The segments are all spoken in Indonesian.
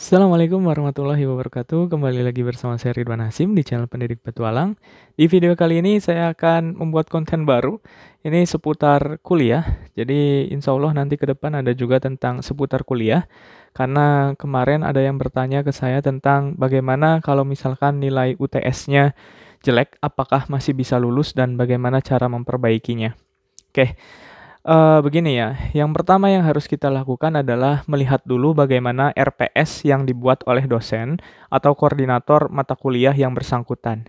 Assalamualaikum warahmatullahi wabarakatuh. Kembali lagi bersama saya Ridwan Hasim di channel Pendidik Petualang. Di video kali ini saya akan membuat konten baru. Ini seputar kuliah. Jadi insya Allah nanti ke depan ada juga tentang seputar kuliah. Karena kemarin ada yang bertanya ke saya tentang bagaimana kalau misalkan nilai UTS-nya jelek, apakah masih bisa lulus dan bagaimana cara memperbaikinya. Oke. Begini ya, yang pertama yang harus kita lakukan adalah melihat dulu bagaimana RPS yang dibuat oleh dosen atau koordinator mata kuliah yang bersangkutan.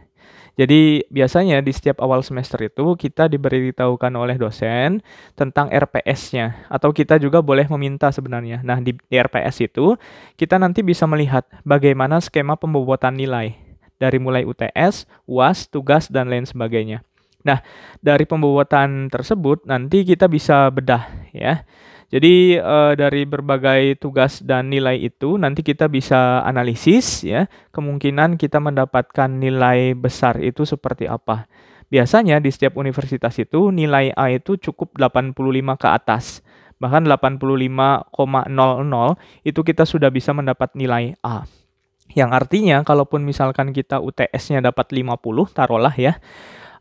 Jadi biasanya di setiap awal semester itu kita diberitahukan oleh dosen tentang RPS-nya atau kita juga boleh meminta sebenarnya. Nah, di RPS itu kita nanti bisa melihat bagaimana skema pembobotan nilai dari mulai UTS, UAS, tugas dan lain sebagainya. Nah, dari pembobotan tersebut nanti kita bisa bedah ya. Jadi dari berbagai tugas dan nilai itu nanti kita bisa analisis ya, kemungkinan kita mendapatkan nilai besar itu seperti apa. Biasanya di setiap universitas itu nilai A itu cukup 85 ke atas. Bahkan 85,00 itu kita sudah bisa mendapat nilai A. Yang artinya kalaupun misalkan kita UTS-nya dapat 50 taruhlah ya.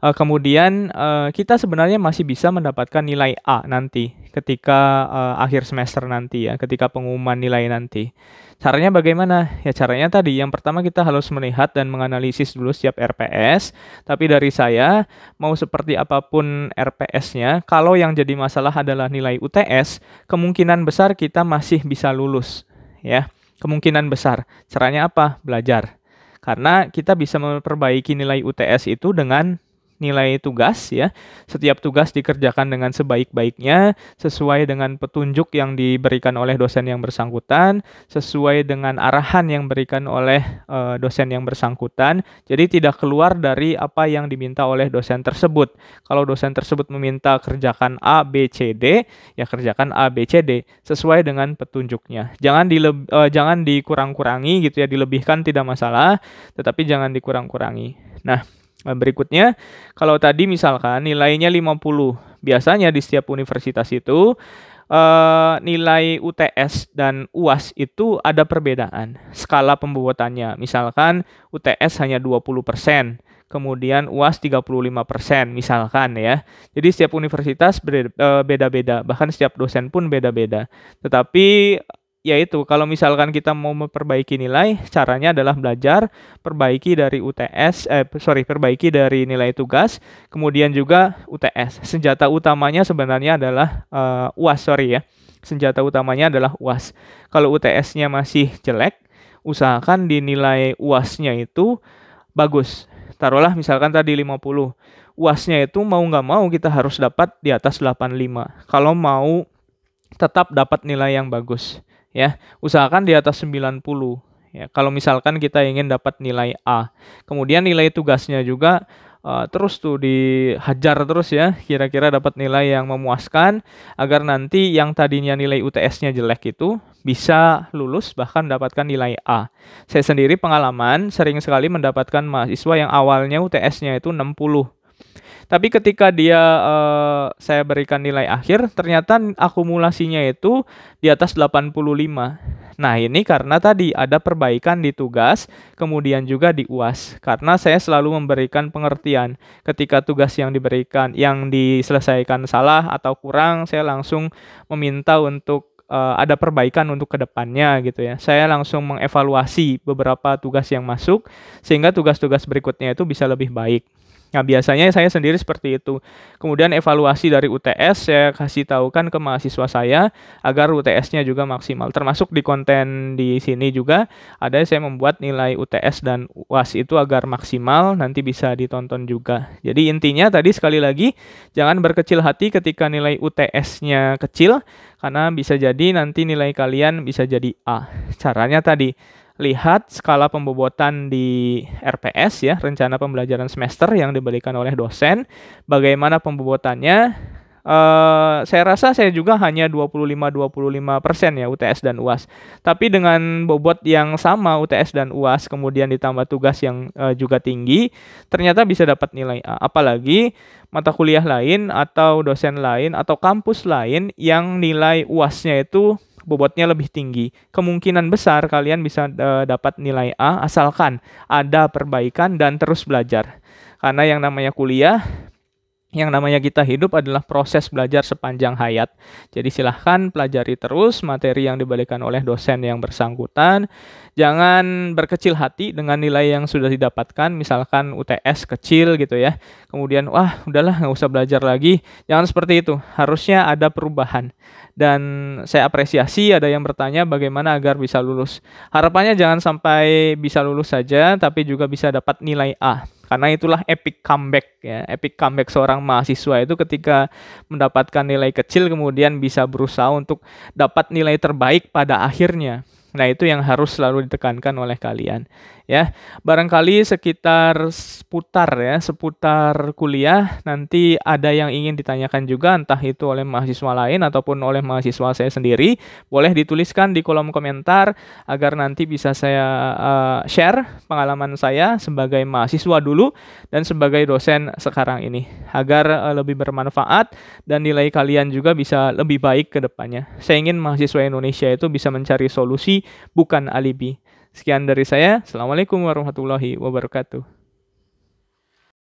Kemudian kita sebenarnya masih bisa mendapatkan nilai A nanti ketika akhir semester nanti ya, ketika pengumuman nilai nanti. Caranya bagaimana? Ya caranya tadi, yang pertama kita harus melihat dan menganalisis dulu setiap RPS. Tapi dari saya, mau seperti apapun RPS-nya, kalau yang jadi masalah adalah nilai UTS, kemungkinan besar kita masih bisa lulus. Ya, kemungkinan besar. Caranya apa? Belajar. Karena kita bisa memperbaiki nilai UTS itu dengan nilai tugas ya. Setiap tugas dikerjakan dengan sebaik-baiknya, sesuai dengan petunjuk yang diberikan oleh dosen yang bersangkutan, sesuai dengan arahan yang diberikan oleh dosen yang bersangkutan. Jadi tidak keluar dari apa yang diminta oleh dosen tersebut. Kalau dosen tersebut meminta kerjakan A, B, C, D, ya kerjakan A, B, C, D sesuai dengan petunjuknya. Jangan dikurang-kurangi gitu ya, dilebihkan tidak masalah, tetapi jangan dikurang-kurangi. Nah, berikutnya, kalau tadi misalkan nilainya 50, biasanya di setiap universitas itu nilai UTS dan UAS itu ada perbedaan skala pembobotannya. Misalkan UTS hanya 20%, kemudian UAS 35% misalkan ya. Jadi setiap universitas beda-beda, bahkan setiap dosen pun beda-beda. Tetapi yaitu kalau misalkan kita mau memperbaiki nilai, caranya adalah belajar, perbaiki dari perbaiki dari nilai tugas, kemudian juga UTS. Senjata utamanya sebenarnya adalah UAS, ya. Senjata utamanya adalah UAS. Kalau UTS-nya masih jelek, usahakan di nilai UAS-nya itu bagus. Taruhlah misalkan tadi 50. UAS-nya itu mau nggak mau kita harus dapat di atas 85. Kalau mau tetap dapat nilai yang bagus. Ya, usahakan di atas 90 ya. Kalau misalkan kita ingin dapat nilai A. Kemudian nilai tugasnya juga terus tuh dihajar terus ya, kira-kira dapat nilai yang memuaskan agar nanti yang tadinya nilai UTS-nya jelek itu bisa lulus bahkan mendapatkan nilai A. Saya sendiri pengalaman sering sekali mendapatkan mahasiswa yang awalnya UTS-nya itu 60. Tapi ketika saya berikan nilai akhir, ternyata akumulasinya itu di atas 85. Nah, ini karena tadi ada perbaikan di tugas, kemudian juga di UAS. Karena saya selalu memberikan pengertian. Ketika tugas yang diselesaikan salah atau kurang, saya langsung meminta untuk ada perbaikan untuk kedepannya gitu ya. Saya langsung mengevaluasi beberapa tugas yang masuk, sehingga tugas-tugas berikutnya itu bisa lebih baik. Nah, biasanya saya sendiri seperti itu. Kemudian evaluasi dari UTS saya kasih tahukan ke mahasiswa saya agar UTS-nya juga maksimal. Termasuk di konten di sini juga ada saya membuat nilai UTS dan UAS itu agar maksimal, nanti bisa ditonton juga. Jadi intinya tadi sekali lagi jangan berkecil hati ketika nilai UTS-nya kecil karena bisa jadi nanti nilai kalian bisa jadi A. Caranya tadi lihat skala pembobotan di RPS ya, rencana pembelajaran semester yang diberikan oleh dosen, bagaimana pembobotannya. Saya rasa saya juga hanya 25% ya UTS dan UAS. Tapi dengan bobot yang sama UTS dan UAS kemudian ditambah tugas yang juga tinggi, ternyata bisa dapat nilai A. Apalagi mata kuliah lain atau dosen lain atau kampus lain yang nilai UAS-nya itu bobotnya lebih tinggi. Kemungkinan besar kalian bisa dapat nilai A asalkan ada perbaikan dan terus belajar. Karena yang namanya kuliah, yang namanya kita hidup adalah proses belajar sepanjang hayat. Jadi silahkan pelajari terus materi yang diberikan oleh dosen yang bersangkutan. Jangan berkecil hati dengan nilai yang sudah didapatkan, misalkan UTS kecil gitu ya. Kemudian, wah udahlah nggak usah belajar lagi. Jangan seperti itu, harusnya ada perubahan. Dan saya apresiasi ada yang bertanya bagaimana agar bisa lulus. Harapannya jangan sampai bisa lulus saja, tapi juga bisa dapat nilai A. Karena itulah epic comeback ya. Epic comeback seorang mahasiswa itu ketika mendapatkan nilai kecil kemudian bisa berusaha untuk dapat nilai terbaik pada akhirnya. Nah, itu yang harus selalu ditekankan oleh kalian ya. Barangkali seputar kuliah nanti ada yang ingin ditanyakan juga, entah itu oleh mahasiswa lain ataupun oleh mahasiswa saya sendiri. Boleh dituliskan di kolom komentar agar nanti bisa saya share pengalaman saya sebagai mahasiswa dulu dan sebagai dosen sekarang ini agar lebih bermanfaat dan nilai kalian juga bisa lebih baik ke depannya. Saya ingin mahasiswa Indonesia itu bisa mencari solusi, bukan alibi. Sekian dari saya. Assalamualaikum warahmatullahi wabarakatuh.